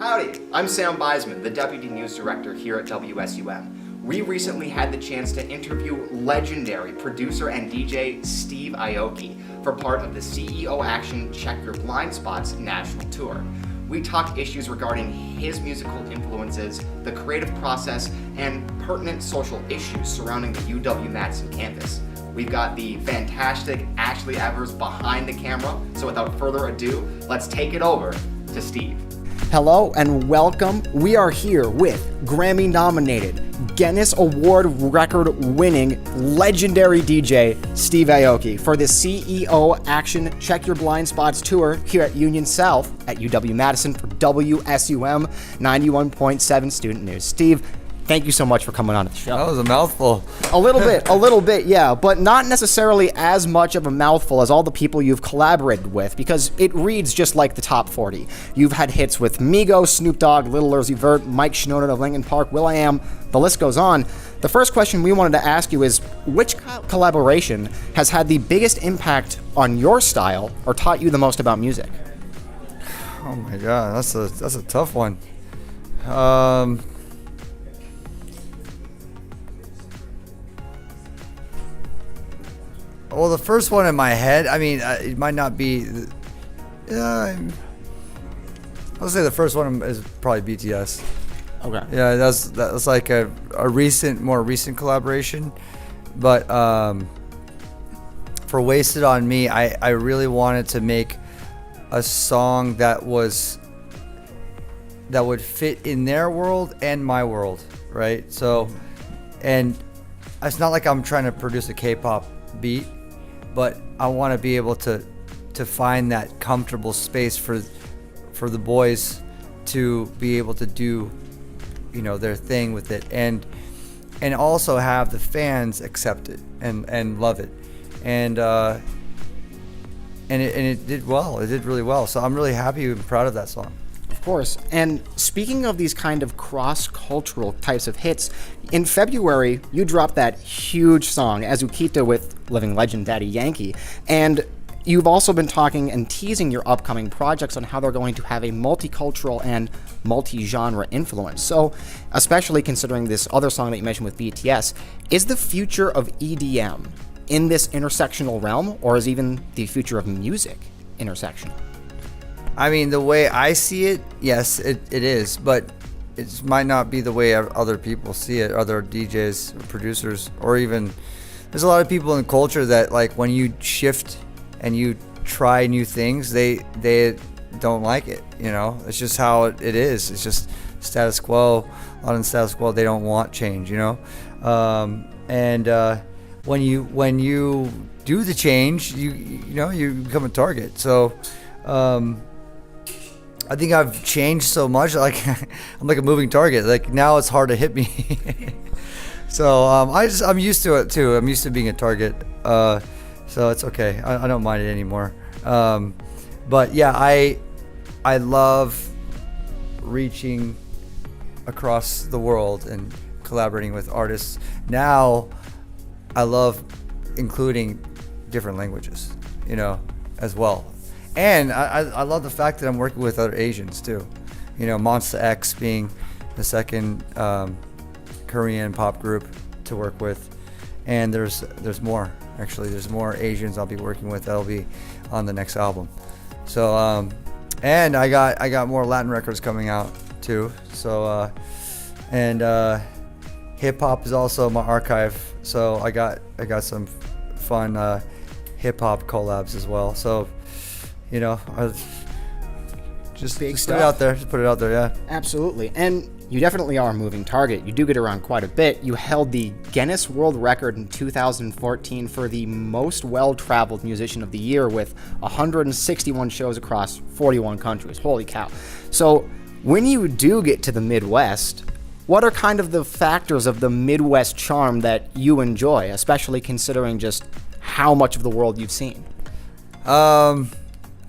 Howdy, I'm Sam Buisman, the Deputy News Director here at WSUM. We recently had the chance to interview legendary producer and DJ Steve Aoki for part of the CEO Action Check Your Blind Spots national tour. We talked issues regarding his musical influences, the creative process, and pertinent social issues surrounding the UW-Madison campus. We've got the fantastic Ashley Evers behind the camera, so without further ado, let's take it over to Steve. Hello and welcome. We are here with Grammy-nominated, Guinness Award record-winning, legendary DJ Steve Aoki for the CEO Action Check Your Blind Spots tour here at Union South at UW-Madison for WSUM 91.7 Student News. Steve, thank you so much for coming on to the show. That was a mouthful. A little bit, yeah, but not necessarily as much of a mouthful as all the people you've collaborated with, because it reads just like the top 40. You've had hits with Migos, Snoop Dogg, Lil Uzi Vert, Mike Shinoda of Linkin Park, will.i.am, the list goes on. The first question we wanted to ask you is, which collaboration has had the biggest impact on your style or taught you the most about music? Oh my God, that's a tough one. Well, the first one in my head, I mean, it might not be. I'll say the first one is probably BTS. Okay. Yeah, that's like a more recent collaboration, but for "Wasted on Me," I really wanted to make a song that would fit in their world and my world, right? So, and it's not like I'm trying to produce a K-pop beat, but I want to be able to find that comfortable space for the boys to be able to do, their thing with it, and also have the fans accept it and love it, and it did well. It did really well. So I'm really happy and proud of that song. Of course. And speaking of these kind of cross-cultural types of hits, in February, you dropped that huge song, Azukita, with living legend Daddy Yankee. And you've also been talking and teasing your upcoming projects on how they're going to have a multicultural and multi-genre influence. So, especially considering this other song that you mentioned with BTS, is the future of EDM in this intersectional realm, or is even the future of music intersectional? I mean, the way I see it, yes, it is, but it might not be the way other people see it, other DJs, or producers, or even, there's a lot of people in culture that, like, when you shift and you try new things, they don't like it, It's just how it is. It's just status quo. A lot of the status quo, they don't want change, and when you do the change, you become a target. So, I think I've changed so much, like I'm like a moving target. Like now it's hard to hit me. So I'm used to it too. I'm used to being a target. So it's okay. I don't mind it anymore. But yeah, I love reaching across the world and collaborating with artists. Now I love including different languages, as well. And I love the fact that I'm working with other Asians too. Monsta X being the second Korean pop group to work with, and there's more. Actually, there's more Asians I'll be working with that'll be on the next album. So and I got more Latin records coming out too. So hip hop is also my archive. So I got some fun hip hop collabs as well. So. Just put it out there. Just put it out there, yeah. Absolutely. And you definitely are a moving target. You do get around quite a bit. You held the Guinness World Record in 2014 for the most well-traveled musician of the year with 161 shows across 41 countries. Holy cow. So when you do get to the Midwest, what are kind of the factors of the Midwest charm that you enjoy, especially considering just how much of the world you've seen?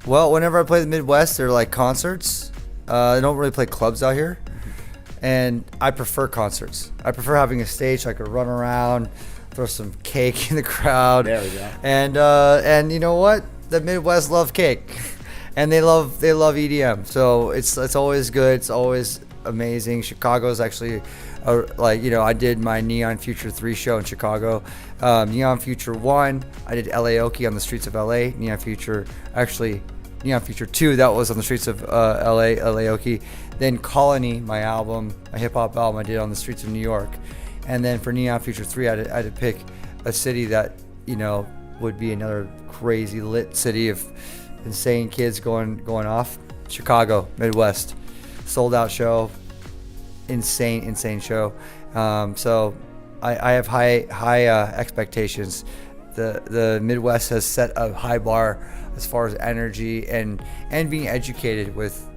Well, whenever I play the Midwest, they're like concerts. I don't really play clubs out here. And I prefer concerts. I prefer having a stage so I could run around, throw some cake in the crowd. There we go. And you know what? The Midwest love cake. and they love EDM. So it's always good. It's always amazing. Chicago's actually, I did my Neon Future 3 show in Chicago. Neon Future 1, I did Aoki on the streets of LA. Neon Future 2, that was on the streets of Aoki. Then Colony, my hip hop album, I did on the streets of New York. And then for Neon Future 3, I had to pick a city that, would be another crazy lit city of insane kids going off. Chicago, Midwest. Sold out show. Insane show. So I have high expectations. The Midwest has set a high bar as far as energy and being educated with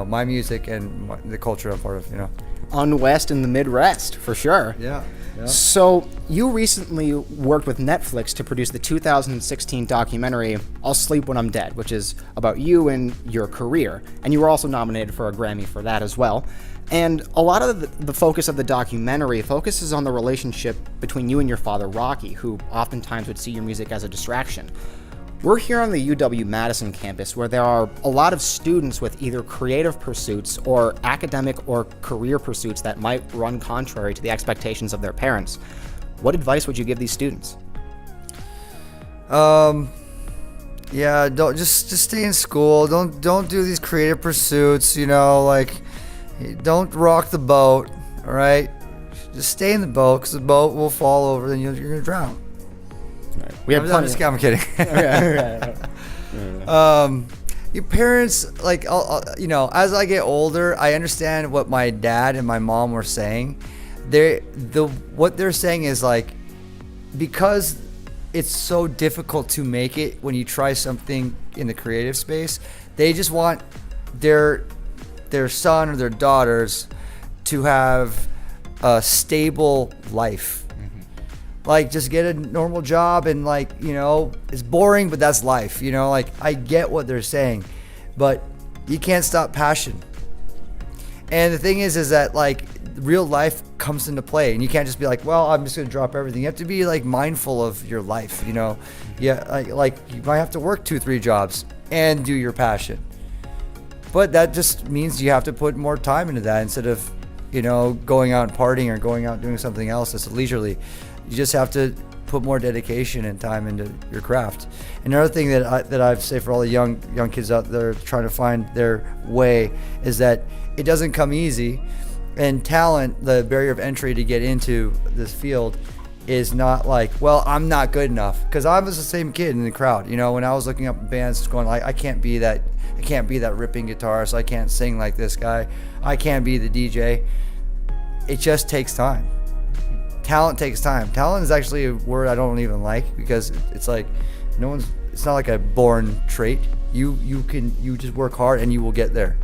my music and the culture I'm part of. Unwest and the Midwest, for sure. Yeah. So you recently worked with Netflix to produce the 2016 documentary I'll Sleep When I'm Dead, which is about you and your career. And you were also nominated for a Grammy for that as well. And a lot of the focus of the documentary focuses on the relationship between you and your father, Rocky, who oftentimes would see your music as a distraction. We're here on the UW-Madison campus, where there are a lot of students with either creative pursuits or academic or career pursuits that might run contrary to the expectations of their parents. What advice would you give these students? Don't just stay in school. Don't do these creative pursuits. Don't rock the boat. All right, just stay in the boat, because the boat will fall over, then you're gonna drown. We have plenty. I'm kidding. Your parents, as I get older, I understand what my dad and my mom were saying. What they're saying is because it's so difficult to make it when you try something in the creative space, they just want their son or their daughters to have a stable life. Just get a normal job and it's boring, but that's life. I get what they're saying, but you can't stop passion. And the thing is that real life comes into play, and you can't just be well, I'm just going to drop everything. You have to be mindful of your life, Yeah, you might have to work 2-3 jobs and do your passion. But that just means you have to put more time into that instead of, going out and partying or going out and doing something else that's leisurely. You just have to put more dedication and time into your craft. Another thing that I'd say for all the young kids out there trying to find their way is that it doesn't come easy, and talent, the barrier of entry to get into this field, is not I'm not good enough. Because I was the same kid in the crowd. When I was looking up bands, going I can't be that ripping guitarist. I can't sing like this guy. I can't be the DJ. It just takes time. Talent takes time. Talent is actually a word I don't even like, because it's it's not like a born trait. You just work hard and you will get there.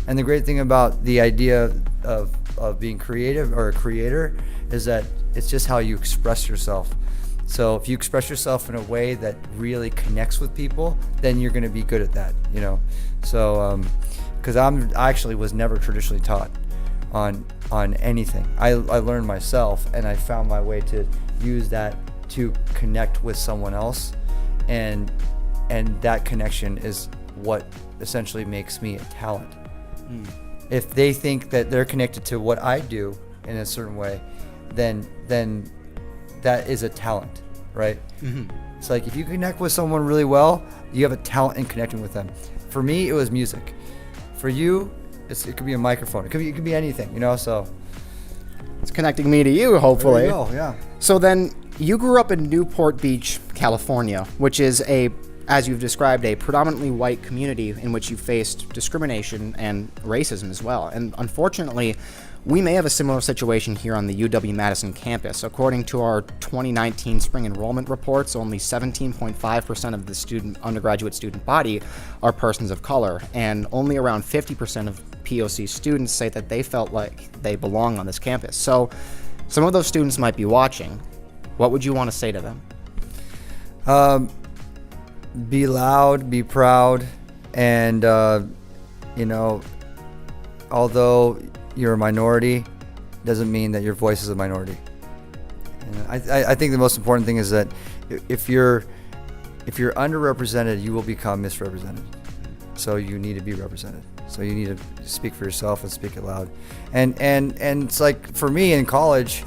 And the great thing about the idea of being creative or a creator is that it's just how you express yourself. So if you express yourself in a way that really connects with people, then you're going to be good at that, So, because I actually was never traditionally taught on anything. I learned myself, and I found my way to use that to connect with someone else, and that connection is what essentially makes me a talent. If they think that they're connected to what I do in a certain way, then that is a talent, right? Mm-hmm. It's if you connect with someone really well, you have a talent in connecting with them. For me, it was music. For you, it could be a microphone. It could be anything, So it's connecting me to you, hopefully. There you go, yeah. So then, you grew up in Newport Beach, California, which is as you've described, a predominantly white community in which you faced discrimination and racism as well. And unfortunately, we may have a similar situation here on the UW-Madison campus. According to our 2019 spring enrollment reports, only 17.5% of the undergraduate student body are persons of color, and only around 50% of POC students say that they felt like they belong on this campus. So some of those students might be watching. What would you want to say to them? Be loud, be proud, and although you're a minority, doesn't mean that your voice is a minority. And I think the most important thing is that if you're underrepresented, you will become misrepresented. So you need to be represented. So you need to speak for yourself and speak it loud. And it's like for me in college,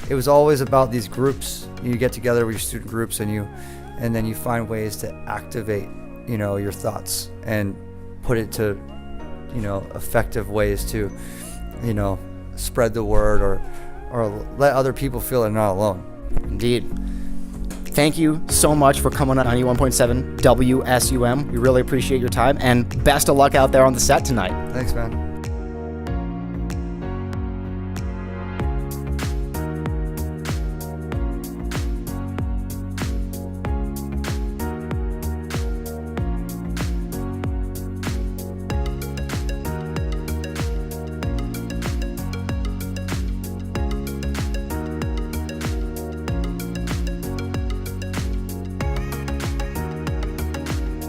it was always about these groups. You get together with your student groups and then you find ways to activate, your thoughts and put it to, effective ways to, spread the word or let other people feel they're not alone. Indeed. Thank you so much for coming on 91.7 WSUM. We really appreciate your time, and best of luck out there on the set tonight. Thanks, man.